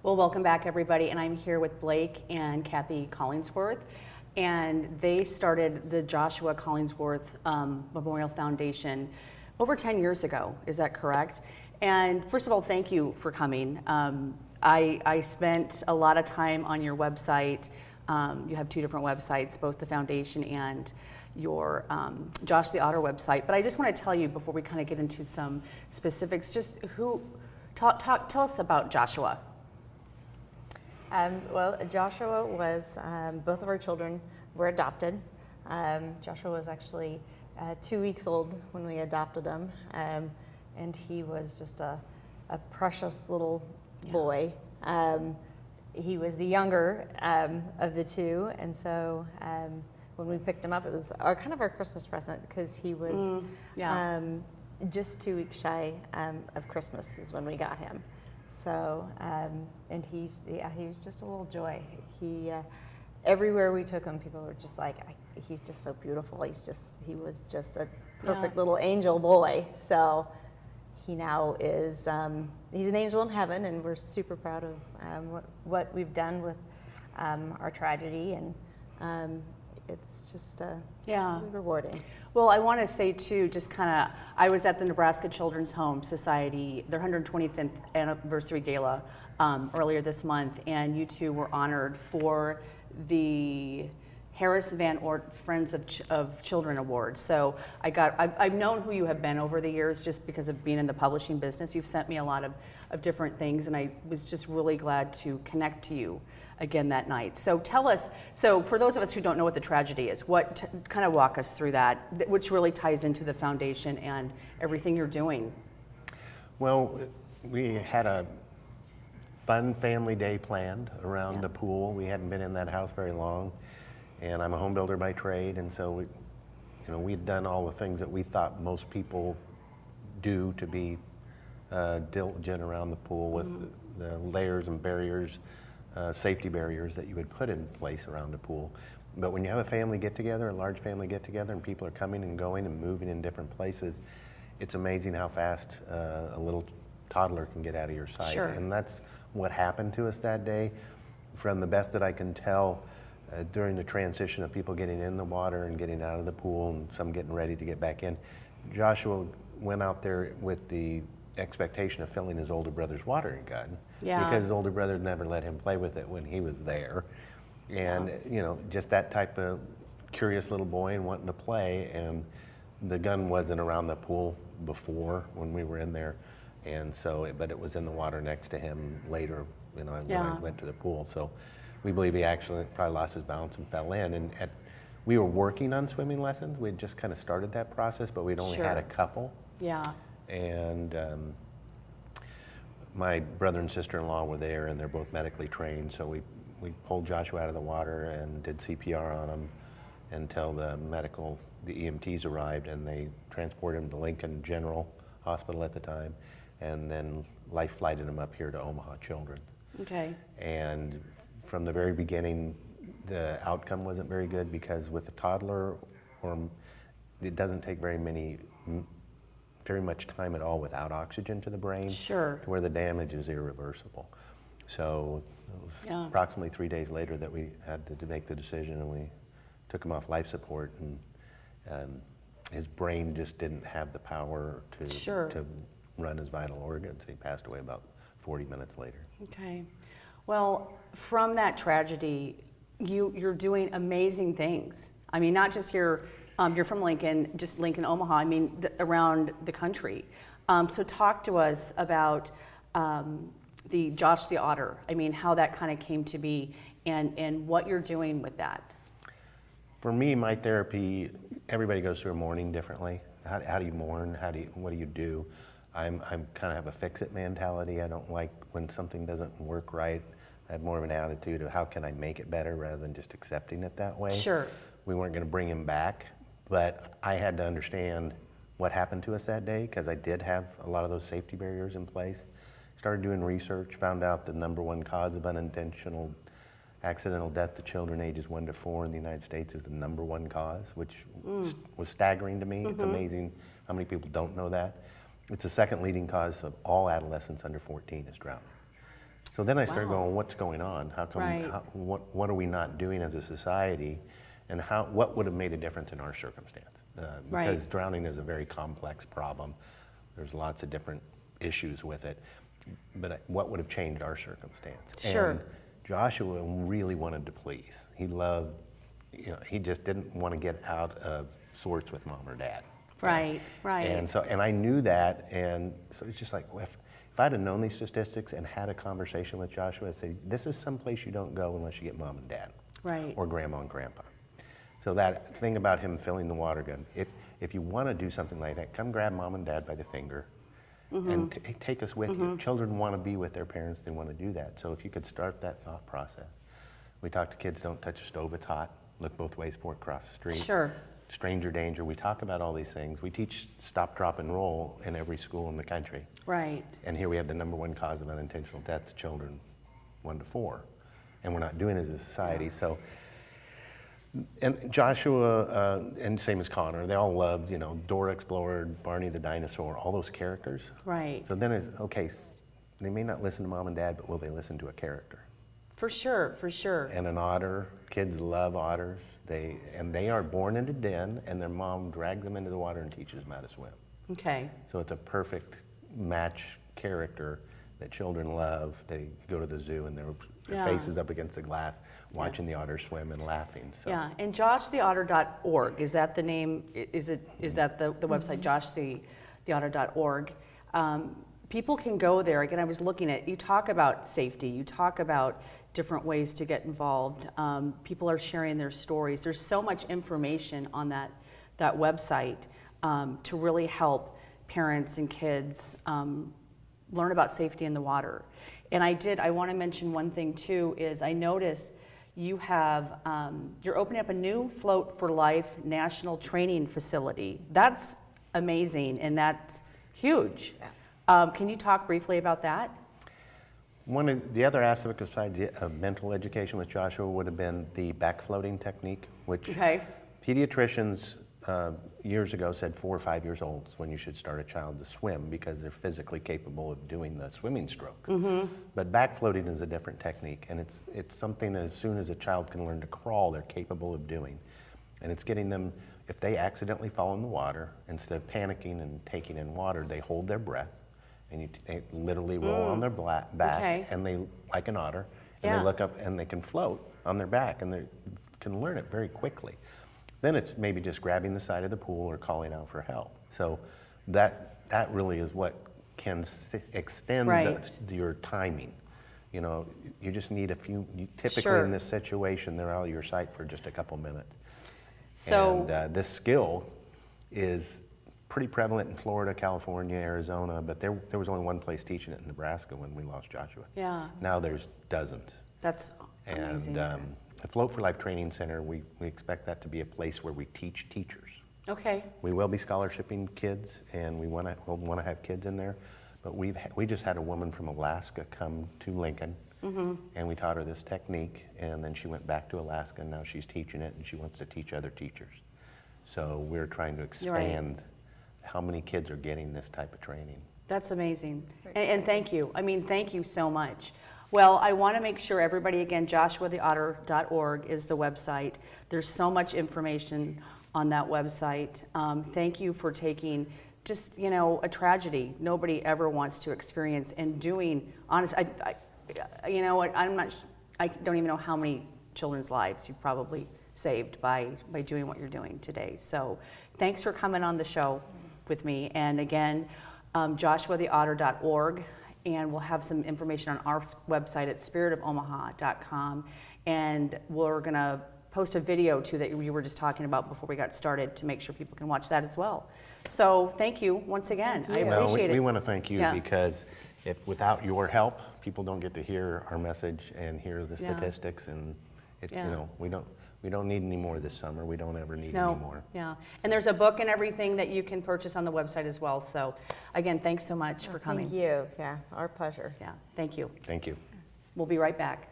Well, welcome back, everybody, and I'm here with Blake and Kathy Collingsworth, and they started the Joshua Collingsworth Memorial Foundation over 10 years ago. Is that correct? And first of all, thank you for coming. I spent a lot of time on your website. You have two different websites, both the foundation and your Josh the Otter website. But I just want to tell you before we kind of get into some specifics, just tell us about Joshua. Well, Joshua was, both of our children were adopted. Joshua was actually 2 weeks old when we adopted him, and he was just a precious little boy. He was the younger of the two, and so when we picked him up, it was kind of our Christmas present, because he was just 2 weeks shy of Christmas is when we got him. So, and he was just a little joy. He, everywhere we took him, people were just like, he's just so beautiful. He was just a perfect little angel boy. So he now is, he's an angel in heaven, and we're super proud of what we've done with our tragedy, and it's just really rewarding. Well, I want to say too, just kind of, I was at the Nebraska Children's Home Society, their 125th anniversary gala earlier this month, and you two were honored for the Harris Van Ort Friends of Children Award. So I've known who you have been over the years just because of being in the publishing business. You've sent me a lot of different things, and I was just really glad to connect to you again that night. So tell us, so for those of us who don't know what the tragedy is, kind of walk us through that, which really ties into the foundation and everything you're doing. Well, we had a fun family day planned around the pool. We hadn't been in that house very long, and I'm a home builder by trade, and so we'd done all the things that we thought most people do to be diligent around the pool with the layers and barriers, safety barriers that you would put in place around the pool. But when you have a family get together, a large family get together, and people are coming and going and moving in different places, it's amazing how fast a little toddler can get out of your sight. Sure. And that's what happened to us that day. From the best that I can tell, during the transition of people getting in the water and getting out of the pool and some getting ready to get back in, Joshua went out there with the expectation of filling his older brother's watering gun, because his older brother never let him play with it when he was there. And just that type of curious little boy and wanting to play, and the gun wasn't around the pool before when we were in there, and so but it was in the water next to him later when I went to the pool. So we believe he actually probably lost his balance and fell in, and we were working on swimming lessons. We'd just kind of started that process, but we'd only had a couple. And my brother and sister-in-law were there, and they're both medically trained, so we pulled Joshua out of the water and did CPR on him until the EMTs arrived, and they transported him to Lincoln General Hospital at the time, and then life flighted him up here to Omaha Children's. Okay. And from the very beginning, the outcome wasn't very good, because with a toddler, it doesn't take very much time at all without oxygen to the brain, Sure. to where the damage is irreversible. So it was approximately 3 days later that we had to make the decision, and we took him off life support, and his brain just didn't have the power to run his vital organs. He passed away about 40 minutes later. Okay. Well, from that tragedy, you're doing amazing things. I mean, not just here. You're from Lincoln, just Lincoln, Omaha, I mean, around the country. So talk to us about the Josh the Otter. I mean, how that kind of came to be, and what you're doing with that. For me, my therapy, everybody goes through a mourning differently. How do you mourn? What do you do? I'm kind of have a fix-it mentality. I don't like when something doesn't work right. I have more of an attitude of how can I make it better rather than just accepting it that way. Sure. We weren't going to bring him back, but I had to understand what happened to us that day, because I did have a lot of those safety barriers in place. Started doing research, found out the #1 cause of unintentional accidental death to children ages 1 to 4 in the United States is the #1 cause, which was staggering to me. It's amazing how many people don't know that. It's the second leading cause of all adolescents under 14 is drowning. So then I started Wow. going, what's going on? How come, Right. what are we not doing as a society? And what would have made a difference in our circumstance? Because Right. drowning is a very complex problem. There's lots of different issues with it. But what would have changed our circumstance? Sure. And Joshua really wanted to please. He loved, he just didn't want to get out of sorts with mom or dad. Right, right. And I knew that, and so it's just like, well, if I'd have known these statistics and had a conversation with Joshua, I'd say, this is someplace you don't go unless you get mom and dad. Right. Or grandma and grandpa. So that thing about him filling the water gun, if you want to do something like that, come grab mom and dad by the finger and take us with you. Children want to be with their parents, they want to do that. So if you could start that thought process. We talk to kids, don't touch a stove, it's hot. Look both ways before it crosses the street. Sure. Stranger danger, we talk about all these things. We teach stop, drop, and roll in every school in the country. Right. And here we have the #1 cause of unintentional death to children 1 to 4. And we're not doing it as a society. So, and Joshua, and same as Connor, they all loved, Dora Explorer, Barney the Dinosaur, all those characters. Right. So then it's, okay, they may not listen to mom and dad, but will they listen to a character? For sure, for sure. And an otter, kids love otters. They are born in a den, and their mom drags them into the water and teaches them how to swim. Okay. So it's a perfect match character that children love. They go to the zoo and their Yeah. faces up against the glass, watching the otters swim and laughing. So. Yeah, and joshtheotter.org, is that the name, is that the website, joshtheotter.org? People can go there. Again, I was looking at, you talk about safety, you talk about different ways to get involved. People are sharing their stories. There's so much information on that website to really help parents and kids learn about safety in the water. And I want to mention one thing too, is I noticed you have, you're opening up a new Float for Life national training facility. That's amazing, and that's huge. Can you talk briefly about that? One of the other aspects besides mental education with Joshua would have been the back floating technique, which pediatricians years ago said 4 or 5 years old is when you should start a child to swim because they're physically capable of doing the swimming strokes. But back floating is a different technique, and it's something that as soon as a child can learn to crawl, they're capable of doing. And it's getting them, if they accidentally fall in the water, instead of panicking and taking in water, they hold their breath, and they literally roll on their back, and they, like an otter, and they look up and they can float on their back, and they can learn it very quickly. Then it's maybe just grabbing the side of the pool or calling out for help. So that really is what can extend your timing. You just need a few, typically in this situation, they're out of your sight for just a couple minutes. So, and this skill is pretty prevalent in Florida, California, Arizona, but there was only one place teaching it in Nebraska when we lost Joshua. Yeah. Now there's dozens. That's amazing. And at Float for Life Training Center, we expect that to be a place where we teach teachers. Okay. We will be scholarshiping kids, and we'll want to have kids in there, but we just had a woman from Alaska come to Lincoln, and we taught her this technique, and then she went back to Alaska, and now she's teaching it, and she wants to teach other teachers. So we're trying to expand how many kids are getting this type of training. That's amazing. And thank you. I mean, thank you so much. Well, I want to make sure everybody, again, joshuatheotter.org is the website. There's so much information on that website. Thank you for taking just, a tragedy nobody ever wants to experience and doing, honest, you know what, I don't even know how many children's lives you've probably saved by doing what you're doing today. So thanks for coming on the show with me. And again, joshuatheotter.org, and we'll have some information on our website at spiritofomaha.com. And we're gonna post a video too that you were just talking about before we got started to make sure people can watch that as well. So thank you once again. I appreciate it. We want to thank you because without your help, people don't get to hear our message and hear the statistics, and we don't need any more this summer. We don't ever need any more. Yeah, and there's a book and everything that you can purchase on the website as well. So again, thanks so much for coming. Thank you. Yeah, our pleasure. Yeah, thank you. Thank you. We'll be right back.